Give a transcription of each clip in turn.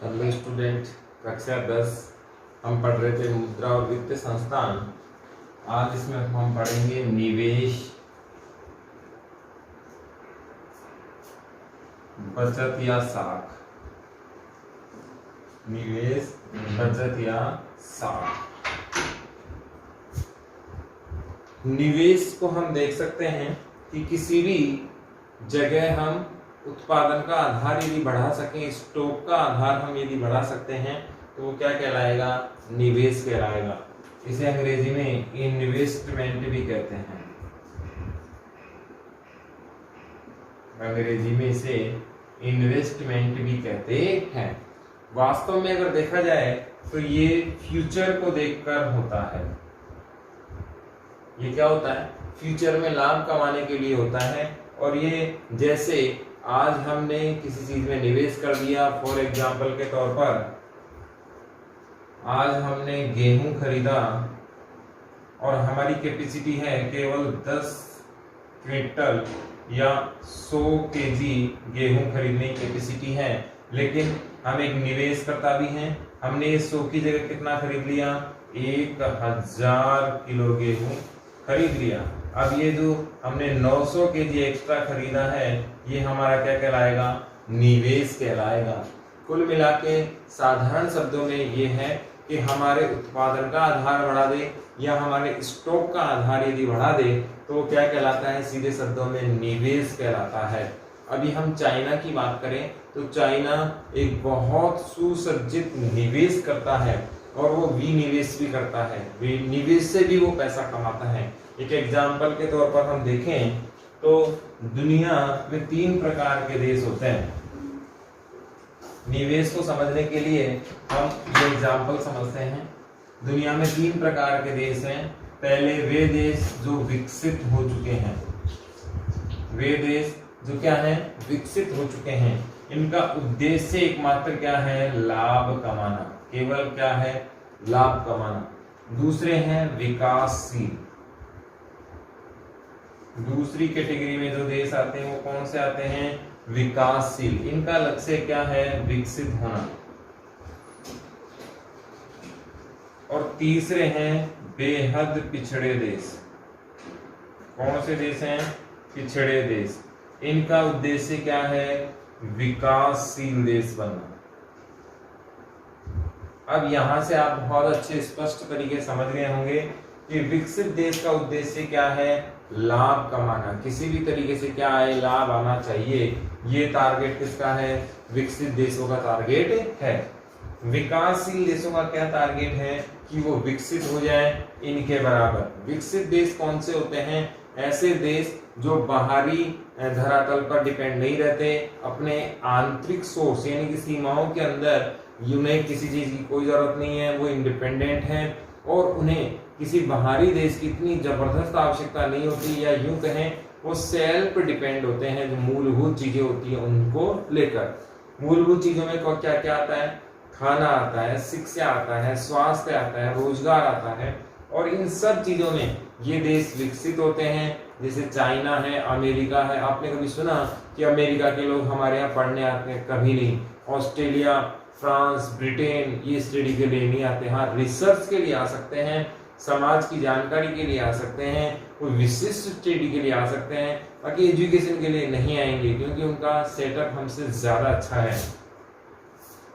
Hello student, कक्षा 10 हम पढ़ रहे थे मुद्रा और वित्त संस्थान। आज इसमें हम पढ़ेंगे निवेश, बचत या साख। निवेश, बचत या साख। निवेश को हम देख सकते हैं कि किसी भी जगह हम उत्पादन का आधार यदि बढ़ा सकें, स्टॉक का आधार हम यदि बढ़ा सकते हैं तो वो क्या कहलाएगा? निवेश कहलाएगा। इसे अंग्रेजी में इन्वेस्टमेंट भी कहते हैं। अंग्रेजी में इसे इन्वेस्टमेंट भी कहते हैं। वास्तव में अगर देखा जाए तो ये फ्यूचर को देखकर होता है। ये क्या होता है? फ्यूचर में लाभ कमाने के लिए होता है। और ये जैसे आज हमने किसी चीज में निवेश कर दिया, फॉर एग्जाम्पल के तौर पर आज हमने गेहूं खरीदा और हमारी कैपेसिटी है केवल 10 क्विंटल या 100 केजी गेहूं खरीदने की कैपेसिटी है, लेकिन हम एक निवेशकर्ता भी हैं। हमने ये 100 की जगह कितना खरीद लिया? 1000 किलो गेहूं खरीद लिया। अब ये जो हमने 900 केजी एक्स्ट्रा खरीदा है, ये हमारा क्या कहलाएगा? निवेश कहलाएगा। कुल मिला के साधारण शब्दों में ये है कि हमारे उत्पादन का आधार बढ़ा दे या हमारे स्टॉक का आधार यदि बढ़ा दे तो वो क्या कहलाता है? सीधे शब्दों में निवेश कहलाता है। अभी हम चाइना की बात करें तो चाइना एक बहुत सुसज्जित निवेश करता है और वो विनिवेश भी करता है। निवेश से भी वो पैसा कमाता है। एक एग्जाम्पल के तौर पर हम देखें तो दुनिया में 3 प्रकार के देश होते हैं। निवेश को समझने के लिए हम ये एग्जाम्पल समझते हैं। दुनिया में 3 प्रकार के देश हैं। पहले वे देश जो विकसित हो चुके हैं। वे देश जो क्या है? विकसित हो चुके हैं। इनका उद्देश्य एकमात्र क्या है? लाभ कमाना। केवल क्या है? लाभ कमाना। दूसरे हैं विकासशील। दूसरी कैटेगरी में जो देश आते हैं वो कौन से आते हैं? विकासशील। इनका लक्ष्य क्या है? विकसित होना। और तीसरे हैं बेहद पिछड़े देश। कौन से देश हैं? पिछड़े देश। इनका उद्देश्य क्या है? विकासशील देश बनना। अब यहां से आप बहुत अच्छे स्पष्ट तरीके समझ गए होंगे कि विकसित देश का उद्देश्य क्या है? लाभ कमाना। किसी भी तरीके से क्या है? लाभ आना चाहिए। ये टारगेट किसका है? विकसित देशों का टारगेट है। विकासशील देशों का क्या टारगेट है? कि वो विकसित हो जाए इनके बराबर। विकसित देश कौन से होते हैं? ऐसे देश जो बाहरी धरातल पर डिपेंड नहीं रहते, अपने आंतरिक सोर्स यानी कि सीमाओं के अंदर उन्हें किसी चीज की कोई जरूरत नहीं है, वो इंडिपेंडेंट है और उन्हें किसी बाहरी देश की इतनी जबरदस्त आवश्यकता नहीं होती, या यूं कहें वो सेल्फ डिपेंड होते हैं। जो मूलभूत चीजें होती हैं उनको लेकर। मूलभूत चीजों में क्या क्या आता है? खाना आता है, शिक्षा आता है, स्वास्थ्य आता है, रोजगार आता है। और इन सब चीजों में ये देश विकसित होते हैं। जैसे चाइना है, अमेरिका है। आपने कभी सुना कि अमेरिका के लोग हमारे यहाँ पढ़ने आते हैं? कभी नहीं। ऑस्ट्रेलिया, फ्रांस, ब्रिटेन ये स्टडी के लिए नहीं आते। हाँ, रिसर्च के लिए आ सकते हैं, समाज की जानकारी के लिए आ सकते हैं, कोई विशिष्ट स्टडी के लिए आ सकते हैं, बाकी एजुकेशन के लिए नहीं आएंगे क्योंकि उनका सेटअप हमसे ज्यादा अच्छा है।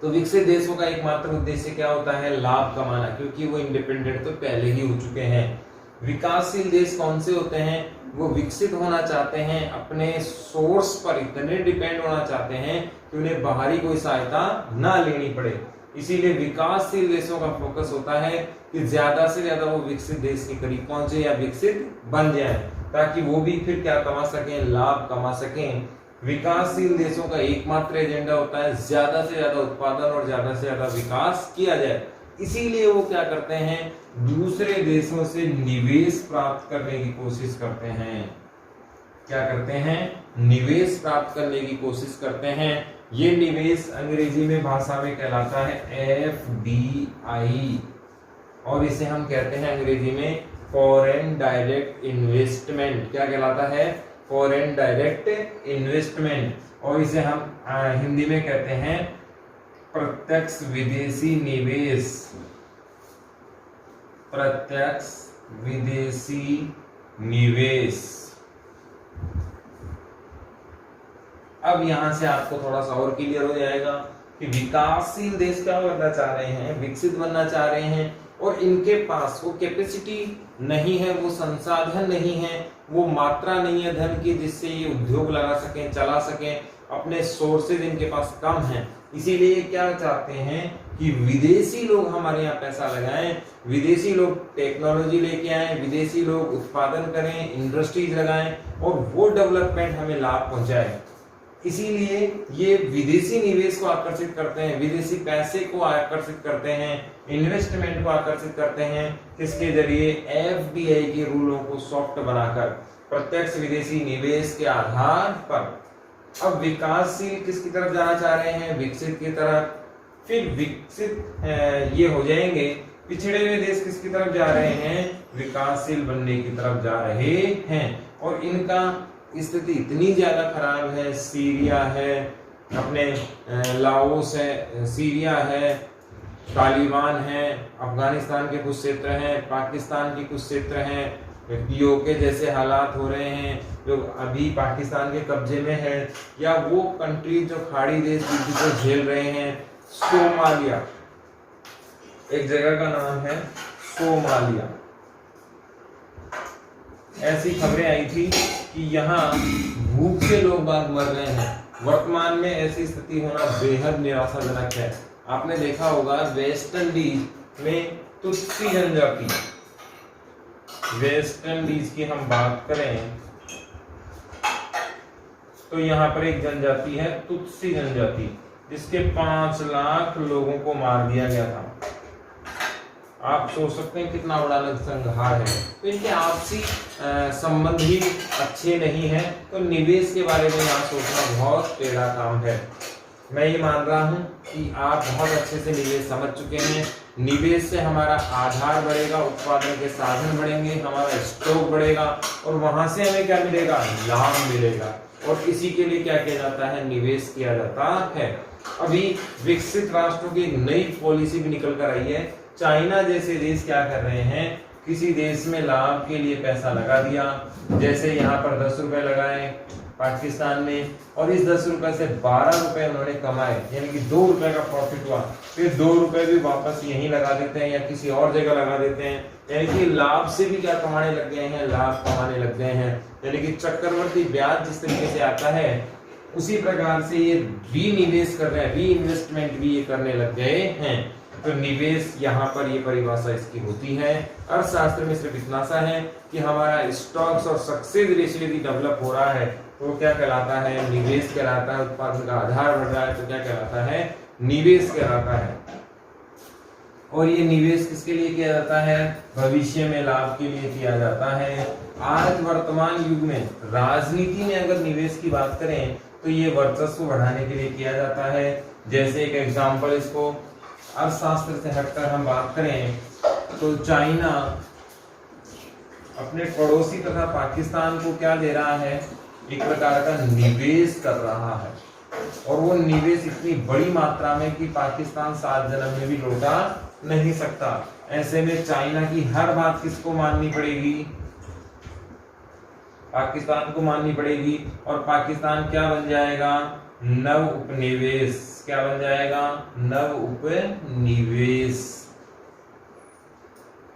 तो विकसित देशों का एकमात्र उद्देश्य क्या होता है? लाभ कमाना, क्योंकि वो इंडिपेंडेंट तो पहले ही हो चुके हैं। विकासशील देश कौन से होते हैं? वो विकसित होना चाहते हैं, अपने सोर्स पर इतने डिपेंड होना चाहते हैं कि उन्हें बाहरी कोई सहायता ना लेनी पड़े। इसीलिए विकासशील देशों का फोकस होता है कि ज्यादा से ज्यादा वो विकसित देश के करीब पहुंचे या विकसित बन जाए, ताकि वो भी फिर क्या कमा सकें? लाभ कमा सकें। विकासशील देशों का एकमात्र एजेंडा होता है ज्यादा से ज्यादा उत्पादन और ज्यादा से ज्यादा विकास किया जाए। इसीलिए वो क्या करते हैं? दूसरे देशों से निवेश प्राप्त करने की कोशिश करते हैं। क्या करते हैं? निवेश प्राप्त करने की कोशिश करते हैं। ये निवेश अंग्रेजी में भाषा में कहलाता है FDI, और इसे हम कहते हैं अंग्रेजी में फॉरेन डायरेक्ट इन्वेस्टमेंट। क्या कहलाता है? Foreign direct investment. और इसे हम हिंदी में कहते हैं प्रत्यक्ष विदेशी निवेश, प्रत्यक्ष विदेशी निवेश। अब यहां से आपको थोड़ा सा और क्लियर हो जाएगा कि विकासशील देश क्या बनना चाह रहे हैं, विकसित बनना चाह रहे हैं, और इनके पास वो कैपेसिटी नहीं है, वो संसाधन नहीं है, वो मात्रा नहीं है धन की जिससे ये उद्योग लगा सकें, चला सकें, अपने सोर्सेज इनके पास कम हैं। इसीलिए क्या चाहते हैं कि विदेशी लोग हमारे यहाँ पैसा लगाएं, विदेशी लोग टेक्नोलॉजी लेके आए, विदेशी लोग उत्पादन करें, इंडस्ट्रीज लगाएं और वो डेवलपमेंट हमें लाभ पहुंचाए। इसीलिए ये विदेशी निवेश को आकर्षित करते हैं, विदेशी पैसे को आकर्षित करते हैं, इन्वेस्टमेंट को आकर्षित करते हैं, किसके जरिए, एफडीआई के रूलों को सॉफ्ट बनाकर, प्रत्यक्ष विदेशी निवेश के आधार पर। अब विकासशील किसकी तरफ जाना चाह रहे हैं, विकसित की तरफ। फिर विकसित ये हो जाएंगे, पिछड़े हुए देश किसकी तरफ जा रहे हैं, विकासशील बनने की तरफ जा रहे हैं। और इनका स्थिति इतनी ज्यादा खराब है, सीरिया है, अपने लाओस है, सीरिया है, तालिबान है, अफगानिस्तान के कुछ क्षेत्र हैं, पाकिस्तान के कुछ क्षेत्र हैं, पीओके जैसे हालात हो रहे हैं जो अभी पाकिस्तान के कब्जे में है, या वो कंट्री जो खाड़ी देश को झेल रहे हैं, सोमालिया, एक जगह का नाम है सोमालिया। ऐसी खबरें आई थी कि यहाँ भूख से लोग बाग मर रहे हैं। वर्तमान में ऐसी स्थिति होना बेहद निराशाजनक है। आपने देखा होगा वेस्ट इंडीज में तुत्सी जनजाति, वेस्ट इंडीज की हम बात करें तो यहाँ पर एक जनजाति है तुत्सी जनजाति, जिसके 5 लाख लोगों को मार दिया गया था। आप सोच सकते हैं कितना बड़ा नरसंहार है। तो इनके आपसी संबंध ही अच्छे नहीं है, तो निवेश के बारे में यहाँ सोचना बहुत टेढ़ा काम है। मैं ये मान रहा हूँ कि आप बहुत अच्छे से निवेश समझ चुके हैं। निवेश से हमारा आधार बढ़ेगा, उत्पादन के साधन बढ़ेंगे, हमारा स्टॉक बढ़ेगा और वहां से हमें क्या मिलेगा, लाभ मिलेगा। और इसी के लिए क्या किया जाता है, निवेश किया जाता है। अभी विकसित राष्ट्रों की एक नई पॉलिसी भी निकल कर आई है। चाइना जैसे देश क्या कर रहे हैं, किसी देश में लाभ के लिए पैसा लगा दिया, जैसे यहाँ पर 10 रुपए लगाए पाकिस्तान में, और इस 10 रुपए से 12 रुपए उन्होंने कमाए, यानी कि 2 रुपए का प्रॉफिट हुआ। फिर 2 रुपए भी वापस यहीं लगा देते हैं या किसी और जगह लगा देते हैं, यानी कि लाभ से भी क्या कमाने लग गए हैं, लाभ कमाने लग गए हैं। यानी कि चक्रवर्ती ब्याज जिस तरीके से आता है उसी प्रकार से ये विनिवेश कर रहे हैं, री इन्वेस्टमेंट भी ये करने लग गए हैं। तो निवेश यहाँ पर ये परिभाषा इसकी होती है। अर्थशास्त्र में सिर्फ इतना सा है कि हमारा स्टॉक्स और सक्सेस रेशियो यदि डेवलप हो रहा है तो क्या कहलाता है, निवेश कहलाता है। उत्पादन का आधार बढ़ रहा है तो क्या कहलाता है, निवेश कहलाता है। और ये निवेश किसके लिए किया जाता है, भविष्य में लाभ के लिए किया जाता है। आज वर्तमान युग में राजनीति में अगर निवेश की बात करें तो ये वर्चस्व बढ़ाने के लिए किया जाता है। जैसे एक एग्जांपल, इसको अर्थशास्त्र से हटकर हम बात करें तो चाइना अपने पड़ोसी तथा पाकिस्तान को क्या दे रहा है, एक प्रकार का निवेश कर रहा है। और वो निवेश इतनी बड़ी मात्रा में कि पाकिस्तान 7 जन्म में भी लौटा नहीं सकता। ऐसे में चाइना की हर बात किसको माननी पड़ेगी, पाकिस्तान को माननी पड़ेगी। और पाकिस्तान क्या बन जाएगा, नव उपनिवेश। क्या बन जाएगा, नव उपनिवेश।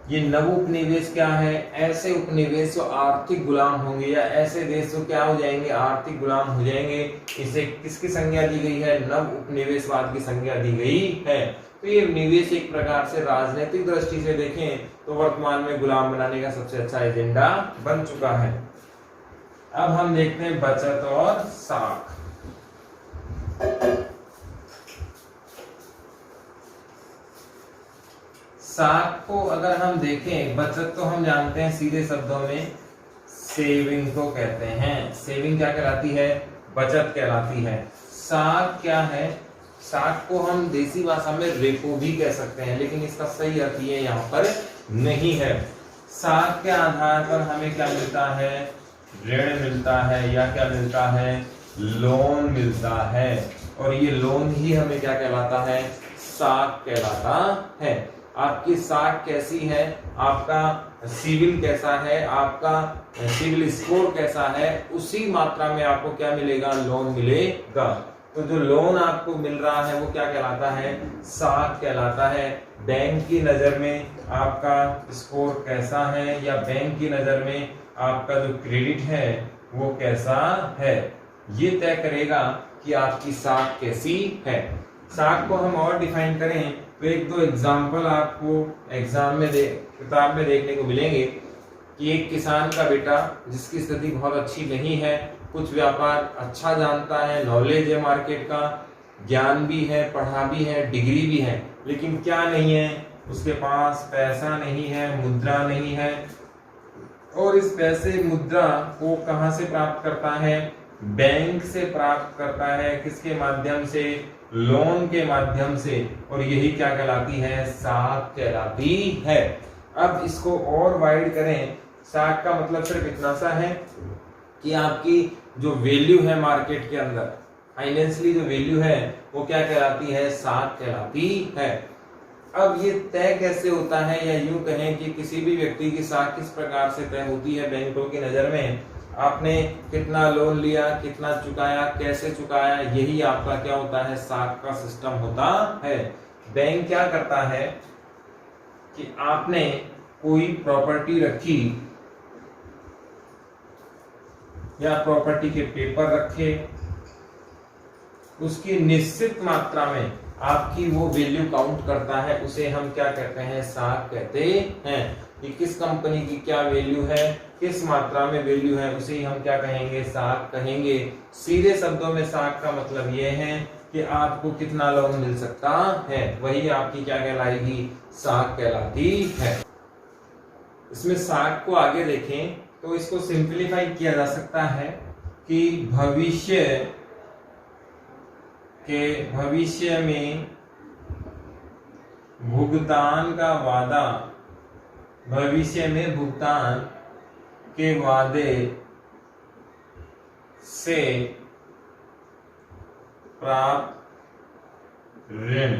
ये नव उपनिवेश क्या है, ऐसे उपनिवेश जो आर्थिक गुलाम होंगे या ऐसे देश जो क्या हो जाएंगे, आर्थिक गुलाम हो जाएंगे। इसे किसकी संज्ञा दी गई है, नव उपनिवेशवाद की संज्ञा दी गई है। तो ये निवेश एक प्रकार से राजनीतिक दृष्टि से देखें तो वर्तमान में गुलाम बनाने का सबसे अच्छा एजेंडा बन चुका है। अब हम देखते हैं बचत और साख। साख को अगर हम देखें, बचत तो हम जानते हैं सीधे शब्दों में सेविंग को कहते हैं। सेविंग क्या कहलाती है, बचत कहलाती है। साख क्या है, साख को हम देसी भाषा में रेपो भी कह सकते हैं, लेकिन इसका सही अर्थ ये यहाँ पर नहीं है। साख के आधार पर हमें क्या मिलता है, ऋण मिलता है या क्या मिलता है, लोन मिलता है। और ये लोन ही हमें क्या कहलाता है, साख कहलाता है। आपकी साख कैसी है, आपका सिविल कैसा है, आपका सिविल स्कोर कैसा है, उसी मात्रा में आपको क्या मिलेगा, लोन मिलेगा। तो जो लोन आपको मिल रहा है वो क्या कहलाता है, साख कहलाता है। बैंक की नजर में आपका स्कोर कैसा है या बैंक की नजर में आपका जो क्रेडिट है वो कैसा है, ये तय करेगा कि आपकी साख कैसी है। साख को हम और डिफाइन करें तो एक दो एग्जाम्पल आपको एग्जाम में किताब में देखने को मिलेंगे कि एक किसान का बेटा जिसकी स्थिति बहुत अच्छी नहीं है, कुछ व्यापार अच्छा जानता है, नॉलेज है मार्केट का, ज्ञान भी है, पढ़ा भी है, डिग्री भी है, लेकिन क्या नहीं है, उसके पास पैसा नहीं है, मुद्रा नहीं है। और इस पैसे मुद्रा को कहां से प्राप्त करता है, बैंक से प्राप्त करता है। किसके माध्यम से, लोन के माध्यम से। और यही क्या कहलाती है, साख कहलाती है। अब इसको और वाइड करें, साख का मतलब सिर्फ इतना सा है कि आपकी जो वैल्यू है मार्केट के अंदर, फाइनेंशियली जो वैल्यू है वो क्या कहलाती है, साख कहलाती है। अब ये तय कैसे होता है, या यूं कहें कि किसी भी व्यक्ति की साख किस प्रकार से तय होती है बैंकों की नजर में, आपने कितना लोन लिया, कितना चुकाया, कैसे चुकाया, यही आपका क्या होता है, साख का सिस्टम होता है। बैंक क्या करता है कि आपने कोई प्रॉपर्टी रखी या प्रॉपर्टी के पेपर रखे, उसकी निश्चित मात्रा में आपकी वो वैल्यू काउंट करता है, उसे हम क्या कहते हैं, साख कहते हैं। कि किस कंपनी की क्या वैल्यू है, किस मात्रा में वैल्यू है, उसे ही हम क्या कहेंगे, साख कहेंगे। सीधे शब्दों में साख का मतलब ये है कि आपको कितना लोन मिल सकता है, वही आपकी क्या कहलाएगी, साख कहलाती है। इसमें साख को आगे देखें तो इसको सिंपलीफाई किया जा सकता है कि भविष्य में भुगतान का वादा, भविष्य में भुगतान के वादे से प्राप्त ऋण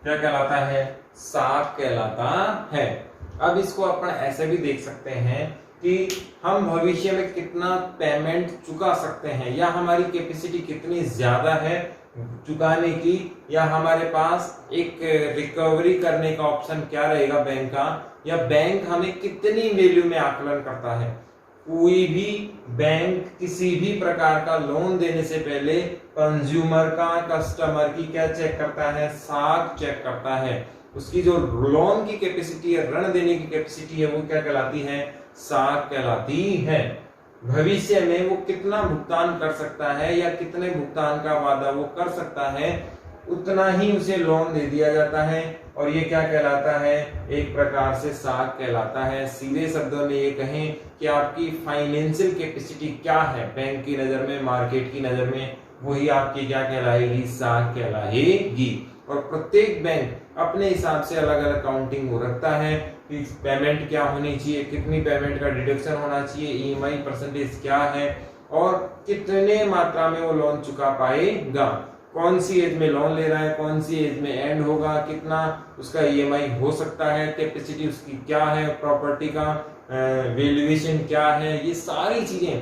क्या कहलाता है, साख कहलाता है। अब इसको अपन ऐसे भी देख सकते हैं कि हम भविष्य में कितना पेमेंट चुका सकते हैं, या हमारी कैपेसिटी कितनी ज्यादा है चुकाने की, या हमारे पास एक रिकवरी करने का ऑप्शन क्या रहेगा बैंक का, या बैंक हमें कितनी वैल्यू में आकलन करता है। कोई भी बैंक किसी भी प्रकार का लोन देने से पहले कंज्यूमर का, कस्टमर की क्या चेक करता है, साख चेक करता है। उसकी जो लोन की कैपेसिटी है, ऋण देने की कैपेसिटी है, वो क्या कहलाती है, साख कहलाती है। भविष्य में वो कितना भुगतान कर सकता है या कितने भुगतान का वादा वो कर सकता है, उतना ही उसे लोन दे दिया जाता है, और ये क्या कहलाता है, एक प्रकार से साख कहलाता है। सीधे शब्दों में ये कहें कि आपकी फाइनेंशियल कैपेसिटी क्या है बैंक की नजर में, मार्केट की नजर में, वही आपकी क्या कहलाएगी, साख कहलाएगी। और प्रत्येक बैंक अपने हिसाब से अलग अलग काउंटिंग वो रखता है कि पेमेंट क्या होनी चाहिए, कितनी पेमेंट का डिडक्शन होना चाहिए, ईएमआई परसेंटेज क्या है, और कितने मात्रा में वो लोन चुका पाएगा, कौन सी एज में लोन ले रहा है, कौन सी एज में एंड होगा, कितना उसका ईएमआई हो सकता है, कैपेसिटी उसकी क्या है, प्रॉपर्टी का वैल्यूएशन क्या है, ये सारी चीजें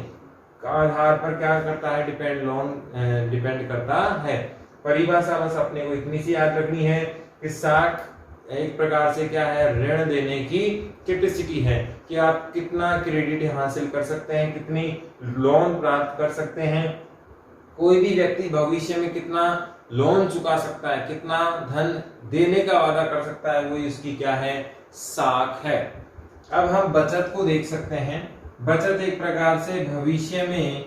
का आधार पर क्या करता है, डिपेंड करता है। परिभाषा बस अपने को इतनी सी याद रखनी है कि साख एक प्रकार से क्या है, ऋण देने की कैपेसिटी है कि आप कितना क्रेडिट हासिल कर सकते हैं, कितनी लोन प्राप्त कर सकते हैं। कोई भी व्यक्ति भविष्य में कितना लोन चुका सकता है, कितना धन देने का वादा कर सकता है, वो इसकी क्या है, साख है। अब हम बचत को देख सकते हैं। बचत एक प्रकार से भविष्य में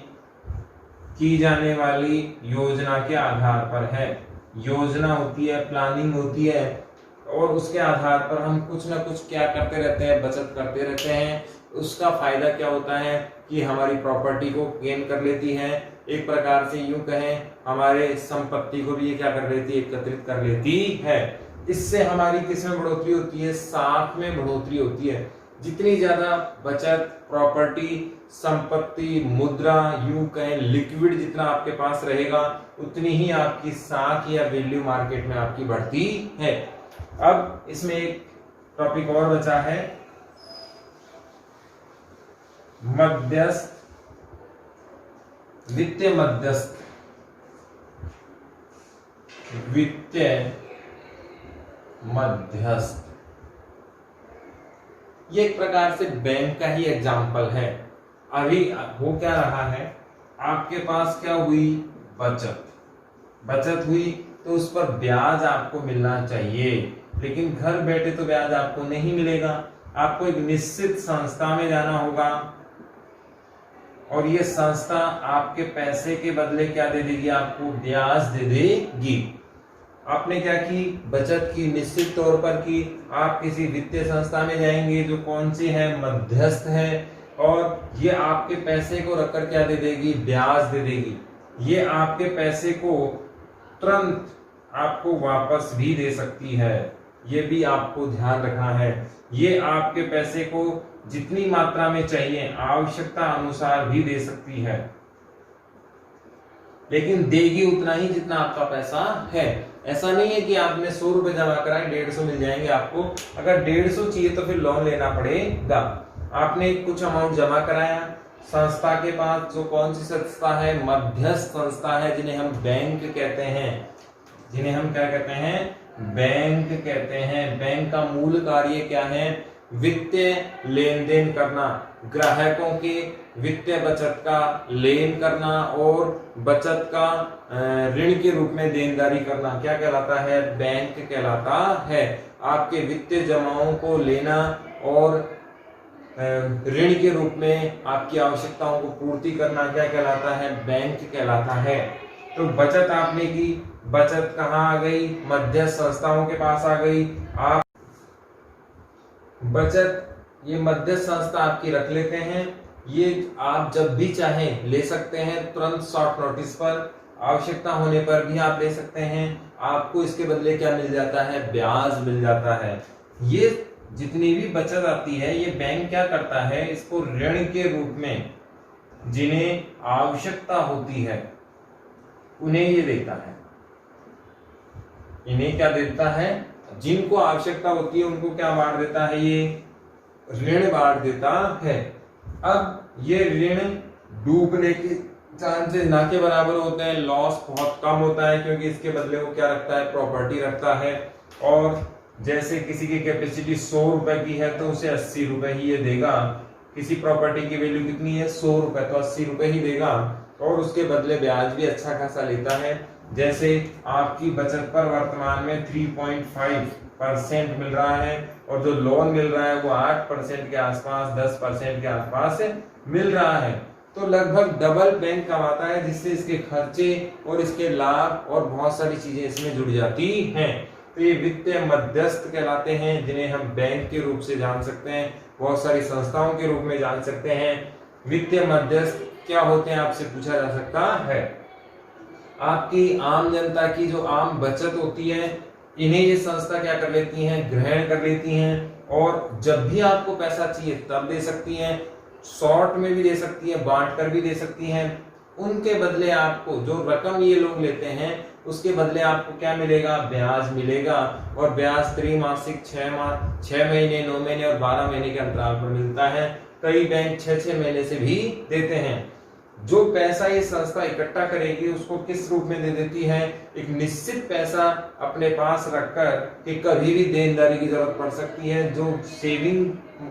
की जाने वाली योजना के आधार पर है। योजना होती है, प्लानिंग होती है, और उसके आधार पर हम कुछ ना कुछ क्या करते रहते हैं, बचत करते रहते हैं। उसका फायदा क्या होता है कि हमारी प्रॉपर्टी को गेन कर लेती है, एक प्रकार से यूं कहें हमारे संपत्ति को भी ये क्या कर लेती है, एकत्रित कर लेती है। इससे हमारी किसमें बढ़ोतरी होती है, साख में बढ़ोतरी होती है। जितनी ज्यादा बचत, प्रॉपर्टी, संपत्ति, मुद्रा, यूं कहें लिक्विड जितना आपके पास रहेगा, उतनी ही आपकी साख या वैल्यू मार्केट में आपकी बढ़ती है। अब इसमें एक टॉपिक और बचा है, मध्यस्थ, वित्तीय मध्यस्थ। वित्तीय मध्यस्थ ये एक प्रकार से बैंक का ही एग्जाम्पल है। अभी हो क्या रहा है, आपके पास क्या हुई, बचत हुई, तो उस पर ब्याज आपको मिलना चाहिए, लेकिन घर बैठे तो ब्याज आपको नहीं मिलेगा। आपको एक निश्चित संस्था में जाना होगा और ये संस्था आपके पैसे के बदले क्या दे देगी, आपको ब्याज दे देगी। आपने क्या की, बचत की, निश्चित तौर पर की। आप किसी वित्तीय संस्था में जाएंगे जो कौन सी है, मध्यस्थ है, और ये आपके पैसे को रखकर क्या दे देगी, ब्याज दे देगी। ये आपके पैसे को तुरंत आपको वापस भी दे सकती है, ये भी आपको ध्यान रखना है। ये आपके पैसे को जितनी मात्रा में चाहिए आवश्यकता अनुसार भी दे सकती है, लेकिन देगी उतना ही जितना आपका पैसा है। ऐसा नहीं है कि आपने 100 रुपए जमा कराए 150 मिल जाएंगे आपको। अगर 150 चाहिए तो फिर लोन लेना पड़ेगा। आपने कुछ अमाउंट जमा कराया संस्था के पास, जो कौन सी संस्था है, मध्यस्थ संस्था है, जिन्हें हम बैंक कहते हैं, जिन्हें हम क्या कहते हैं, बैंक कहते हैं। बैंक का मूल कार्य क्या है, वित्तीय लेन देन करना, ग्राहकों के वित्तीय बचत का लेन करना और बचत का ऋण के रूप में देनदारी करना क्या कहलाता है, बैंक कहलाता है। आपके वित्तीय जमाओं को लेना और ऋण के रूप में आपकी आवश्यकताओं को पूर्ति करना क्या कहलाता है, बैंक कहलाता है। तो बचत आपने की, बचत कहाँ आ गई, मध्यस्थ संस्थाओं के पास आ गई। आप बचत ये मध्यस्थ संस्था आपकी रख लेते हैं, ये आप जब भी चाहें ले सकते हैं, तुरंत शॉर्ट नोटिस पर, आवश्यकता होने पर भी आप ले सकते हैं। आपको इसके बदले क्या मिल जाता है, ब्याज मिल जाता है। ये जितनी भी बचत आती है ये बैंक क्या करता है, इसको ऋण के रूप में जिन्हें आवश्यकता होती है उन्हें ये देता है। इन्हें क्या देता है, जिनको आवश्यकता होती है उनको क्या बांट देता है, ये ऋण बांट देता है। अब ये ऋण डूबने के चांसेस ना के बराबर होते हैं, लॉस बहुत कम होता है, क्योंकि इसके बदले वो क्या रखता है, प्रॉपर्टी रखता है। और जैसे किसी की कैपेसिटी 100 रुपए की है तो उसे 80 रुपए ही ये देगा। किसी प्रॉपर्टी की वैल्यू कितनी है, 100 रुपए, तो 80 रुपए ही देगा, और उसके बदले ब्याज भी अच्छा खासा लेता है। जैसे आपकी बचत पर वर्तमान में 3.5% मिल रहा है, और जो लोन मिल रहा है वो 8% के आसपास, 10% के आसपास मिल रहा है। तो लगभग डबल बैंक कमाता है, जिससे इसके खर्चे और इसके लाभ और बहुत सारी चीजें इसमें जुड़ जाती हैं। तो ये वित्तीय मध्यस्थ कहलाते हैं, जिन्हें हम बैंक के रूप से जान सकते हैं, बहुत सारी संस्थाओं के रूप में जान सकते हैं। वित्तीय मध्यस्थ क्या होते हैं आपसे पूछा जा सकता है। आपकी आम जनता की जो आम बचत होती है, इन्हें ये संस्था क्या कर लेती हैं, ग्रहण कर लेती हैं, और जब भी आपको पैसा चाहिए तब दे सकती हैं, शॉर्ट में भी दे सकती हैं, बांट कर भी दे सकती हैं। उनके बदले आपको जो रकम ये लोग लेते हैं उसके बदले आपको क्या मिलेगा, ब्याज मिलेगा, और ब्याज त्रैमासिक 6 महीने, 9 महीने और 12 महीने के अंतराल पर मिलता है। कई बैंक 6 महीने से भी देते हैं। जो पैसा ये संस्था इकट्ठा करेगी उसको किस रूप में दे देती है, एक निश्चित पैसा अपने पास रखकर कि कभी भी देनदारी की जरूरत पड़ सकती है। जो सेविंग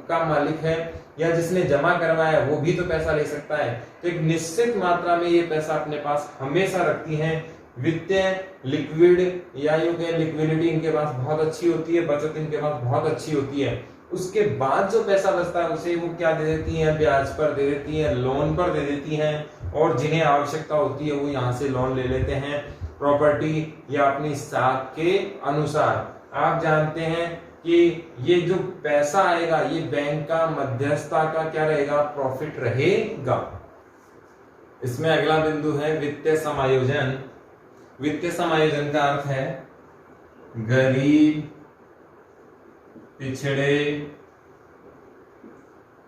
का मालिक है या जिसने जमा करवाया वो भी तो पैसा ले सकता है, तो एक निश्चित मात्रा में ये पैसा अपने पास हमेशा रखती है। वित्तीय लिक्विड या यूं कहें लिक्विडिटी इनके पास बहुत अच्छी होती है, बचत इनके पास बहुत अच्छी होती है। उसके बाद जो पैसा बचता है उसे वो क्या दे देती हैं, ब्याज पर दे देती हैं, लोन पर दे देती हैं, और जिन्हें आवश्यकता होती है वो यहाँ से लोन ले लेते हैं, प्रॉपर्टी या अपनी साख के अनुसार। आप जानते हैं कि ये जो पैसा आएगा ये बैंक का, मध्यस्थता का क्या रहेगा, प्रॉफिट रहेगा। इसमें अगला बिंदु है वित्तीय समायोजन। वित्तीय समायोजन का अर्थ है गरीब, पिछड़े,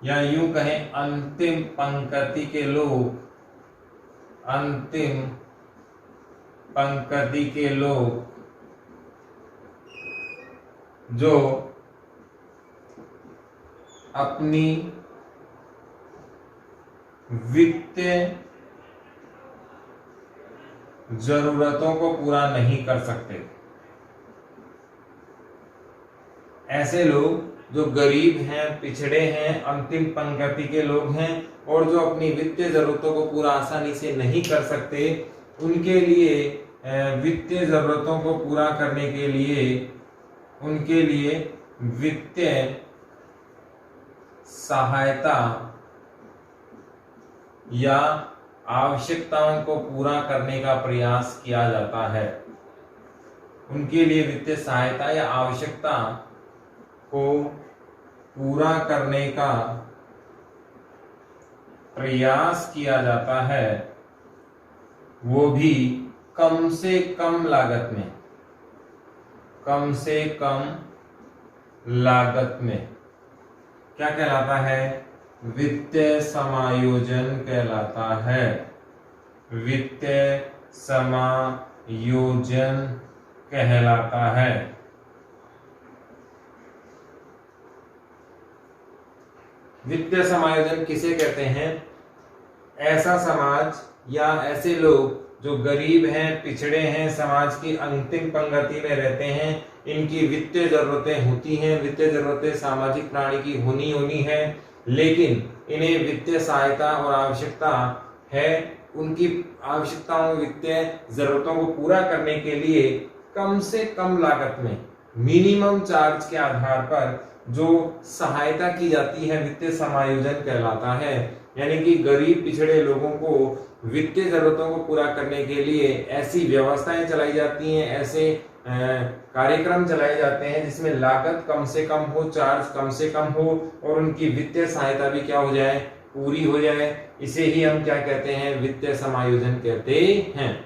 या यूं कहें अंतिम पंक्ति के लोग, अंतिम पंक्ति के लोग जो अपनी वित्तीय जरूरतों को पूरा नहीं कर सकते। ऐसे लोग जो गरीब हैं, पिछड़े हैं, अंतिम पंक्ति के लोग हैं और जो अपनी वित्तीय जरूरतों को पूरा आसानी से नहीं कर सकते, उनके लिए वित्तीय जरूरतों को पूरा करने के लिए उनके लिए वित्तीय सहायता या आवश्यकताओं को पूरा करने का प्रयास किया जाता है। उनके लिए वित्तीय सहायता या आवश्यकता को पूरा करने का प्रयास किया जाता है, वो भी कम से कम लागत में, कम से कम लागत में। क्या कहलाता है? वित्तीय समायोजन कहलाता है। वित्तीय समायोजन कहलाता है। वित्तीय समायोजन किसे कहते हैं? ऐसा समाज या ऐसे लोग जो गरीब हैं, पिछड़े हैं, समाज की अंतिम पंक्ति में रहते हैं, इनकी वित्तीय जरूरतें होती हैं, वित्तीय जरूरतें सामाजिक प्राणी की होनी है, लेकिन इन्हें वित्तीय सहायता और आवश्यकता है। उनकी आवश्यकताओं, वित्तीय जरूरतों को पूरा करने के लिए कम से कम लागत में, मिनिमम चार्ज के आधार पर जो सहायता की जाती है, वित्तीय समायोजन कहलाता है। यानी कि गरीब पिछड़े लोगों को वित्तीय जरूरतों को पूरा करने के लिए ऐसी व्यवस्थाएं चलाई जाती हैं, ऐसे कार्यक्रम चलाए जाते हैं जिसमें लागत कम से कम हो, चार्ज कम से कम हो और उनकी वित्तीय सहायता भी क्या हो जाए? पूरी हो जाए। इसे ही हम क्या कहते हैं? वित्तीय समायोजन कहते हैं।